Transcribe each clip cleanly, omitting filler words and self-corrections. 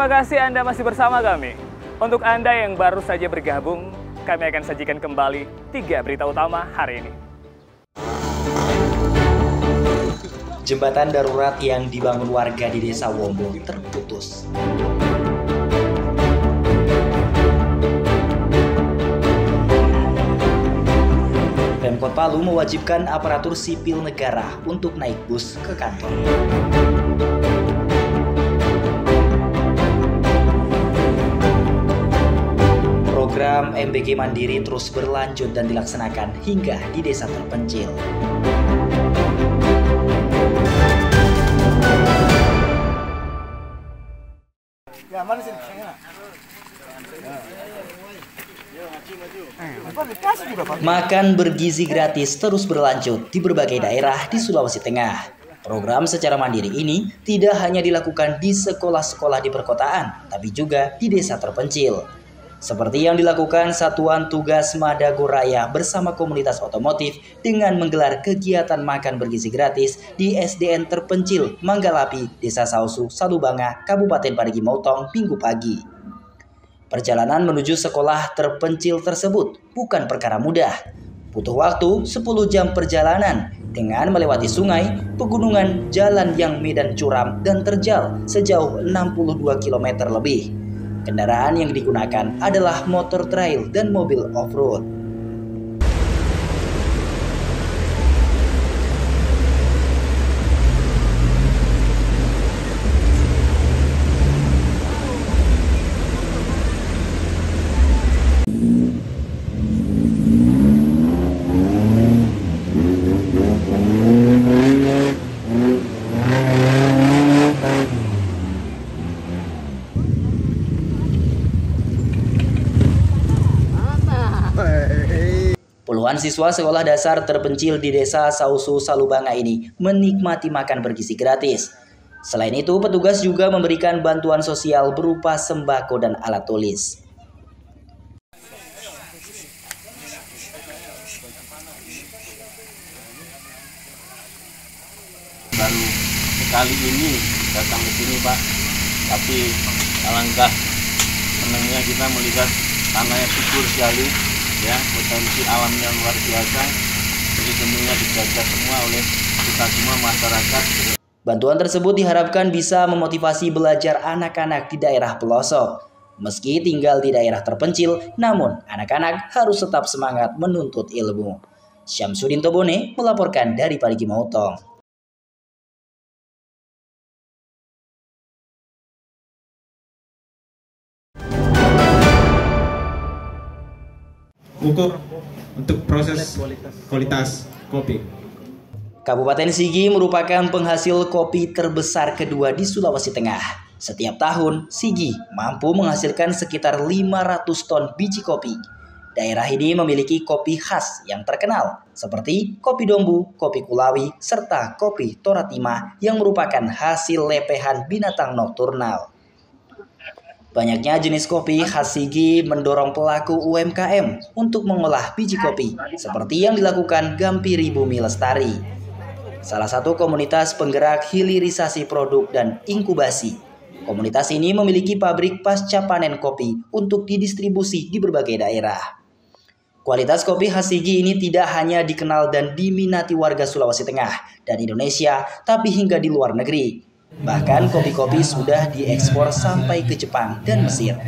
Terima kasih Anda masih bersama kami. Untuk Anda yang baru saja bergabung, kami akan sajikan kembali 3 berita utama hari ini. Jembatan darurat yang dibangun warga di Desa Wombo terputus. Pemkot Palu mewajibkan aparatur sipil negara untuk naik bus ke kantor. Program MBG Mandiri terus berlanjut dan dilaksanakan hingga di desa terpencil. Makan bergizi gratis terus berlanjut di berbagai daerah di Sulawesi Tengah. Program secara mandiri ini tidak hanya dilakukan di sekolah-sekolah di perkotaan, tapi juga di desa terpencil. Seperti yang dilakukan Satuan Tugas Madagoraya bersama komunitas otomotif dengan menggelar kegiatan makan bergizi gratis di SDN terpencil Manggalapi, Desa Sausu, Salubanga, Kabupaten Parigi Motong, Minggu pagi. Perjalanan menuju sekolah terpencil tersebut bukan perkara mudah. Butuh waktu 10 jam perjalanan dengan melewati sungai, pegunungan, jalan yang medan curam dan terjal sejauh 62 km lebih. Kendaraan yang digunakan adalah motor trail dan mobil off-road. Puluhan siswa sekolah dasar terpencil di Desa Sausu Salubanga ini menikmati makan bergizi gratis. Selain itu, petugas juga memberikan bantuan sosial berupa sembako dan alat tulis. Baru sekali ini datang ke sini, Pak. Tapi alangkah senangnya kita melihat tanahnya subur sekali. Ya, potensi alamnya luar biasa, jadi tentunya dijaga semua oleh kita semua masyarakat. Bantuan tersebut diharapkan bisa memotivasi belajar anak-anak di daerah pelosok. Meski tinggal di daerah terpencil, namun anak-anak harus tetap semangat menuntut ilmu. Syamsuddin Tobone melaporkan dari Parigi Motong. Ukur untuk proses kualitas kopi. Kabupaten Sigi merupakan penghasil kopi terbesar kedua di Sulawesi Tengah. Setiap tahun, Sigi mampu menghasilkan sekitar 500 ton biji kopi. Daerah ini memiliki kopi khas yang terkenal, seperti kopi dombu, kopi kulawi, serta kopi toratima yang merupakan hasil lepehan binatang nokturnal. Banyaknya jenis kopi khas Sigi mendorong pelaku UMKM untuk mengolah biji kopi, seperti yang dilakukan Gampiri Bumi Lestari, salah satu komunitas penggerak hilirisasi produk dan inkubasi. Komunitas ini memiliki pabrik pasca panen kopi untuk didistribusi di berbagai daerah. Kualitas kopi khas Sigi ini tidak hanya dikenal dan diminati warga Sulawesi Tengah dan Indonesia, tapi hingga di luar negeri. Bahkan kopi-kopi sudah diekspor sampai ke Jepang dan Mesir.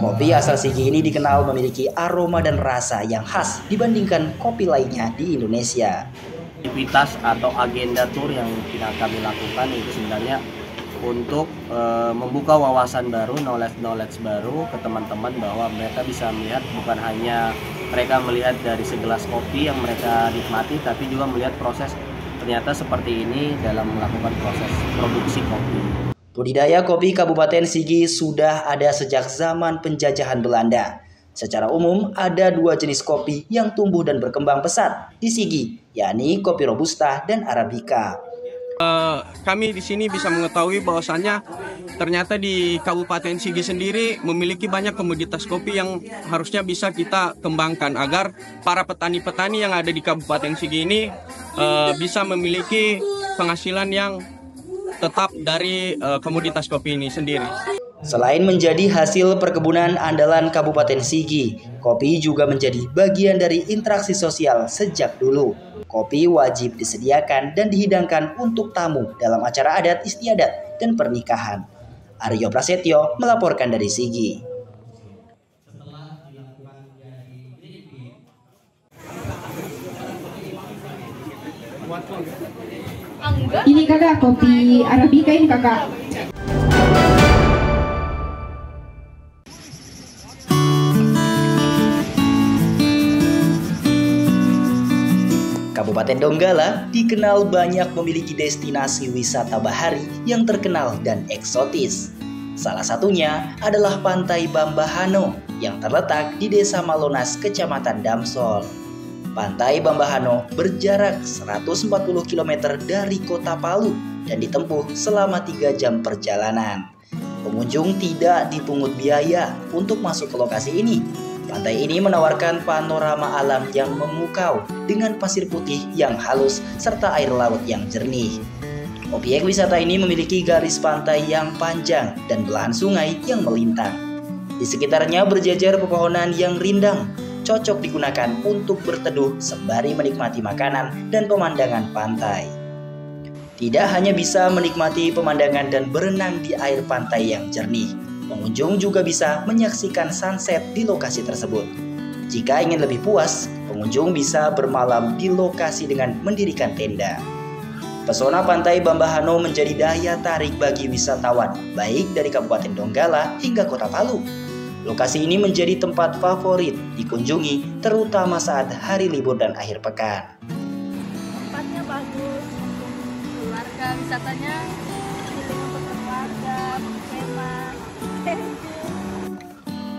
Kopi asal Sigi ini dikenal memiliki aroma dan rasa yang khas dibandingkan kopi lainnya di Indonesia. Aktivitas atau agenda tour yang kami lakukan itu sebenarnya untuk membuka wawasan baru, knowledge baru ke teman-teman, bahwa mereka bisa melihat bukan hanya mereka melihat dari segelas kopi yang mereka nikmati, tapi juga melihat proses ternyata seperti ini dalam melakukan proses produksi kopi. Budidaya kopi Kabupaten Sigi sudah ada sejak zaman penjajahan Belanda. Secara umum ada 2 jenis kopi yang tumbuh dan berkembang pesat di Sigi, yakni kopi Robusta dan Arabica. Kami di sini bisa mengetahui bahwasannya ternyata di Kabupaten Sigi sendiri memiliki banyak komoditas kopi yang harusnya bisa kita kembangkan agar para petani-petani yang ada di Kabupaten Sigi ini bisa memiliki penghasilan yang tetap dari komoditas kopi ini sendiri. Selain menjadi hasil perkebunan andalan Kabupaten Sigi, kopi juga menjadi bagian dari interaksi sosial sejak dulu. Kopi wajib disediakan dan dihidangkan untuk tamu dalam acara adat istiadat dan pernikahan. Aryo Prasetyo melaporkan dari Sigi. Ini kakak kopi Arabica ini kakak. Kabupaten Donggala dikenal banyak memiliki destinasi wisata bahari yang terkenal dan eksotis. Salah satunya adalah Pantai Bambahano yang terletak di Desa Malonas, Kecamatan Damsol. Pantai Bambahano berjarak 140 km dari Kota Palu dan ditempuh selama 3 jam perjalanan. Pengunjung tidak dipungut biaya untuk masuk ke lokasi ini. Pantai ini menawarkan panorama alam yang memukau dengan pasir putih yang halus serta air laut yang jernih. Objek wisata ini memiliki garis pantai yang panjang dan belahan sungai yang melintang. Di sekitarnya berjajar pepohonan yang rindang, cocok digunakan untuk berteduh sembari menikmati makanan dan pemandangan pantai. Tidak hanya bisa menikmati pemandangan dan berenang di air pantai yang jernih, pengunjung juga bisa menyaksikan sunset di lokasi tersebut. Jika ingin lebih puas, pengunjung bisa bermalam di lokasi dengan mendirikan tenda. Pesona Pantai Bambahano menjadi daya tarik bagi wisatawan, baik dari Kabupaten Donggala hingga Kota Palu. Lokasi ini menjadi tempat favorit dikunjungi, terutama saat hari libur dan akhir pekan. Tempatnya bagus untuk keluarga, wisatanya untuk keluarga, hemat.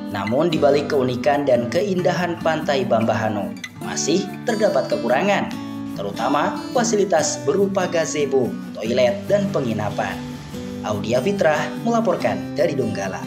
Namun di balik keunikan dan keindahan Pantai Bambahano, masih terdapat kekurangan, terutama fasilitas berupa gazebo, toilet, dan penginapan. Audia Fitrah melaporkan dari Donggala.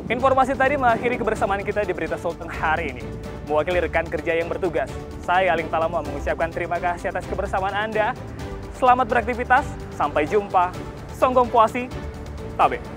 Informasi tadi mengakhiri kebersamaan kita di Berita Sulteng hari ini. Mewakili rekan kerja yang bertugas, saya Aling Talama mengucapkan terima kasih atas kebersamaan Anda. Selamat beraktivitas, sampai jumpa. Songgong Puasi, Tabe.